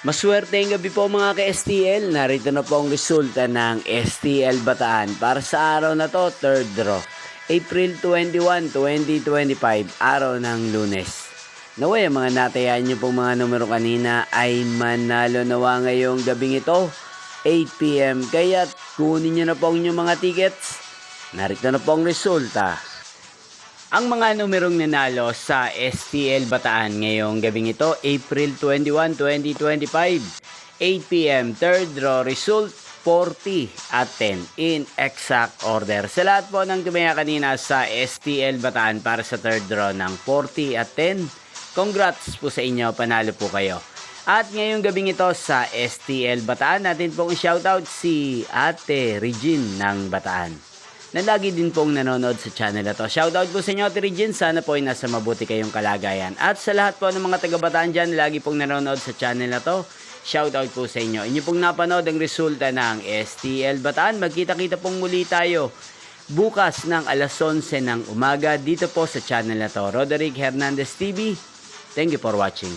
Maswerteng gabi po mga ka-STL. Narito na po ang resulta ng STL Bataan para sa araw na to, third draw. April 21, 2025, araw ng Lunes. Naway, mga natayaan nyo pong mga numero kanina ay manalo nawa ngayong gabing ito, 8 PM. Kaya kunin nyo na po ang inyong mga tickets. Narito na po ang resulta. Ang mga numerong nanalo sa STL Bataan ngayong gabing ito, April 21, 2025, 8 PM, third draw, result 40 at 10 in exact order. Sa lahat po ng tumaya kanina sa STL Bataan para sa third draw ng 40 at 10, congrats po sa inyo, panalo po kayo. At ngayong gabing ito sa STL Bataan, natin pong shoutout si Ate Regine ng Bataan, na lagi din pong nanonood sa channel na to. Shoutout po sa inyo, Ate Regine. Sana po ay nasa mabuti kayong kalagayan. At sa lahat po ng mga taga-Bataan dyan, lagi pong nanonood sa channel na to, shoutout po sa inyo. Inyo pong napanood ang resulta ng STL Bataan. Magkita-kita pong muli tayo bukas ng alas 11 ng umaga dito po sa channel na to. Roderick Hernandez TV. Thank you for watching.